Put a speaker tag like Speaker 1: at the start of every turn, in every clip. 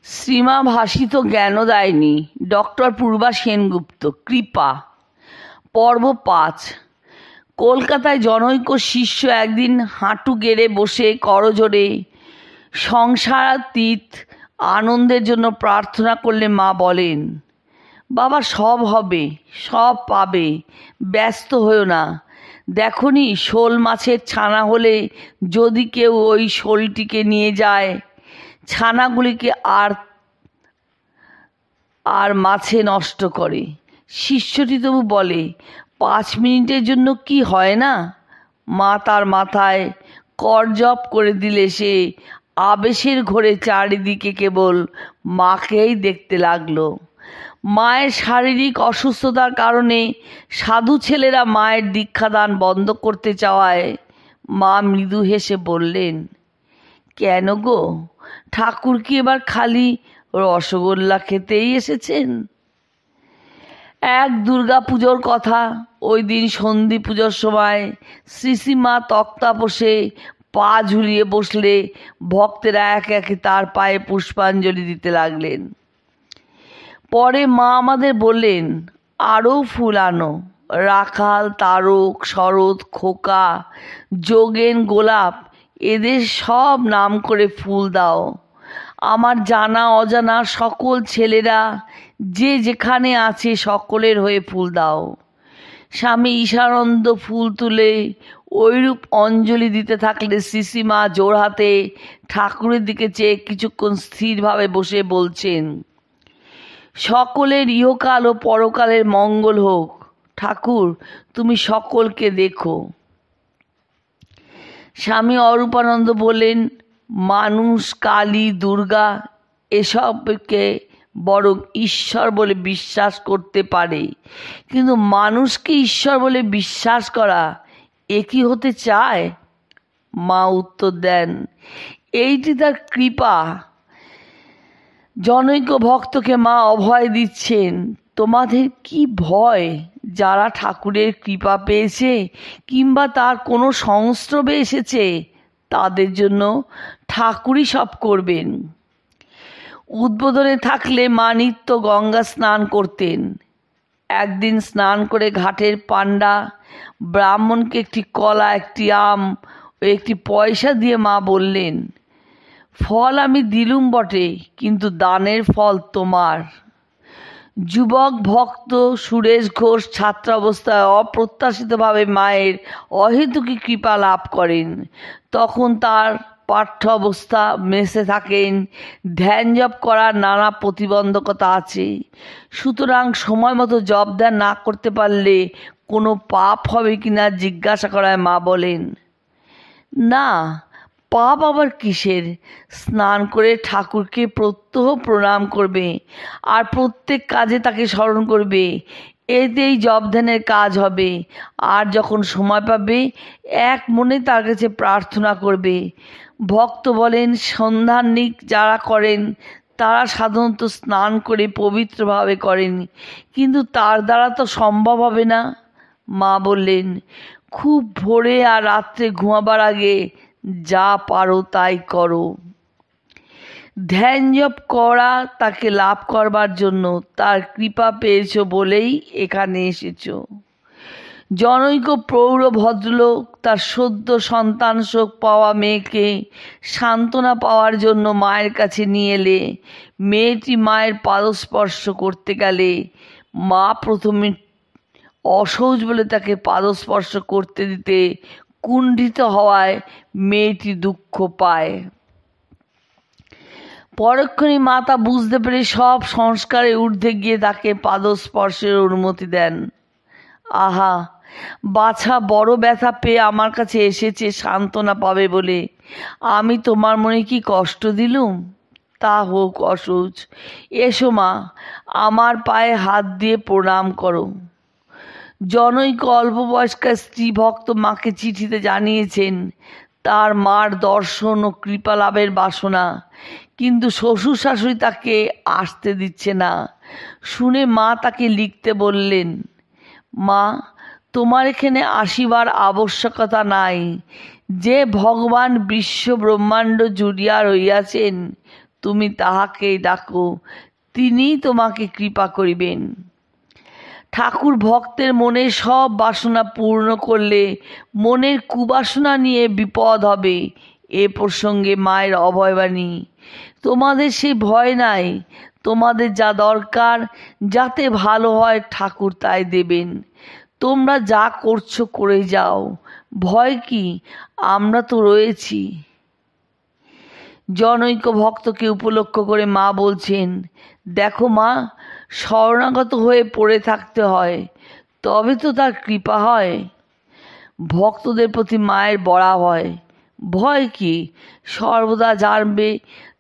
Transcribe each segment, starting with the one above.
Speaker 1: Srima ভাসিত Gyandayini doctor পূর্বা সেনগুপ্ত কৃপা পর্ব ৫। কলকাতায় জনৈক শিষ্য একদিন হাঁটু গেড়ে বসে করজোড়ে সংসারাতীত আনন্দের জন্য প্রার্থনা করলে মা বলেন, বাবা সব হবে, সব পাবে, ব্যস্ত হয়েও না। দেখনি শোল মাছের ছানা হলে যদি কেউ ওই শোলটিকে নিয়ে যায়, ছানাগুলিকে আর মাছে নষ্ট করে। শিষ্যটি তবু বলে, ৫ মিনিটের জন্য কি হয় না? মা তার মাথায় করজপ করে দিলে সে আবেশের ঘোরে চারিদিকে কেবল মাকেই দেখতে লাগলো। মায়ের শারীরিক অসুস্থতার কারণে সাধু ছেলেরা মায়ের দীক্ষাদান বন্ধ করতে চাওয়ায় মা মৃদু হেসে বললেন, কেন গো, ঠাকুর কি এবার খালি রসগোল্লা খেতেই এসেছেন? এক দুর্গা পুজোর কথা। ওই দিন সন্ধি পুজোর সময় শ্রীশ্রীমা তক্তা বসে পা ঝুলিয়ে বসলে ভক্তেরা একে একে তার পায়ে পুষ্পাঞ্জলি দিতে লাগলেন। পরে মা আমাদের বললেন, আরও ফুল আনো। রাখাল, তারক, শরৎ, খোকা, যোগেন, গোলাপ, এদের সব নাম করে ফুল দাও। আমার জানা অজানা সকল ছেলেরা যে যেখানে আছে সকলের হয়ে ফুল দাও। স্বামী ঈশানন্দ ফুল তুলে ওইরূপ অঞ্জলি দিতে থাকলে শ্রীশ্রীমা জোড়হাতে ঠাকুরের দিকে চেয়ে কিছুক্ষণ স্থিরভাবে বসে বলছেন, সকলের ইহকাল ও পরকালের মঙ্গল হোক। ঠাকুর, তুমি সকলকে দেখো। স্বামী অরূপানন্দ বললেন, মানুষ কালী, দুর্গা এসবকে বরং ঈশ্বর বলে বিশ্বাস করতে পারে, কিন্তু মানুষকে ঈশ্বর বলে বিশ্বাস করা এ কি হতে চায়? মা উত্তর দেন, এইটি তার কৃপা। জনৈক ভক্তকে মা অভয় দিচ্ছেন, তোমাদের কি ভয়? যারা ঠাকুরের কৃপা পেয়েছে কিংবা তার কোনো সংস্রবে এসেছে, তাদের জন্য ঠাকুরই সব করবেন। উদ্বোধনে থাকলে মা নিত্য গঙ্গা স্নান করতেন। একদিন স্নান করে ঘাটের পাণ্ডা ব্রাহ্মণকে একটি কলা, একটি আম ও একটি পয়সা দিয়ে মা বললেন, ফল আমি দিলুম বটে, কিন্তু দানের ফল তোমার। যুবক ভক্ত সুরেশ ঘোষ ছাত্রাবস্থায় অপ্রত্যাশিতভাবে মায়ের অহেতুকী কৃপা লাভ করেন। তখন তার পাঠ্য অবস্থা, মেসে থাকেন, ধ্যান জপ করার নানা প্রতিবন্ধকতা আছে। সুতরাং সময় মতো জপ ধ্যান না করতে পারলে কোনো পাপ হবে কিনা জিজ্ঞাসা করায় মা বলেন, না, পাপ আবার কিসের? স্নান করে ঠাকুরকে প্রত্যহ প্রণাম করবে আর প্রত্যেক কাজে তাকে স্মরণ করবে, এতেই জপ ধ্যানের কাজ হবে। আর যখন সময় পাবে এক মনে তার কাছে প্রার্থনা করবে। ভক্ত বলেন, সন্ধ্যান্নিক যারা করেন তারা সাধারণত স্নান করে পবিত্রভাবে করেন, কিন্তু তার দ্বারা তো সম্ভব হবে না। মা বললেন, খুব ভোরে আর রাত্রে ঘুমাবার আগে যা পারো তাই করো। ধ্যান জপ করা তাকে লাভ করবার জন্য, তার কৃপা পেয়েছ বলেই এখানে এসেছ। জনৈক প্রৌঢ় ভদ্রলোক তার সদ্য সন্তান শোক পাওয়া মেয়েকে সান্ত্বনা পাওয়ার জন্য মায়ের কাছে নিয়ে এলে মেয়েটি মায়ের পাদস্পর্শ করতে গেলে মা প্রথমে অসহজ বলে তাকে পাদস্পর্শ করতে দিতে কুণ্ঠিত হওয়ায় মেয়েটি দুঃখ পায়। পরক্ষণেই মা তা বুঝতে পেরে সব সংস্কারে ঊর্ধ্বে গিয়ে তাকে পাদস্পর্শের অনুমতি দেন। আহা, বাছা বড় ব্যথা পেয়ে আমার কাছে এসেছে সান্ত্বনা পাবে বলে, আমি তোমার মনে কি কষ্ট দিলুম? তা হোক অসহজ। এসো মা, আমার পায়ে হাত দিয়ে প্রণাম করো। জনৈক অল্পবয়স্কা স্ত্রী ভক্ত মাকে চিঠিতে জানিয়েছেন তার মার দর্শন ও কৃপা লাভের বাসনা, কিন্তু শ্বশুর শাশুড়ি তাকে আসতে দিচ্ছে না। শুনে মা তাকে লিখতে বললেন, মা, তোমার এখানে আসিবার আবশ্যকতা নাই। যে ভগবান বিশ্ব ব্রহ্মাণ্ড জুড়িয়া রইয়াছেন, তুমি তাহাকেই ডাকো, তিনিই তোমাকে কৃপা করিবেন। ঠাকুর ভক্তের মনের সব বাসনা পূর্ণ করলে মনের কুবাসনা নিয়ে বিপদ হবে। এ প্রসঙ্গে মায়ের অভয়বাণী, তোমাদের সেই ভয় নাই, তোমাদের যা দরকার যাতে ভালো হয় ঠাকুর তাই দেবেন। তোমরা যা করছো করে যাও, ভয় কি, আমরা তো রয়েছি। জনৈক ভক্তকে উপলক্ষ করে মা বলছেন, দেখো মা, শরণাগত হয়ে পড়ে থাকতে হয়, তবে তো তার কৃপা হয়। ভক্তদের প্রতি মায়ের বড়া ভয়। ভয় কি, সর্বদা জানবে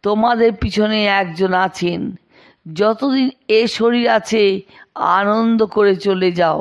Speaker 1: তোমাদের পিছনে একজন আছেন। যতদিন এ শরীর আছে আনন্দ করে চলে যাও।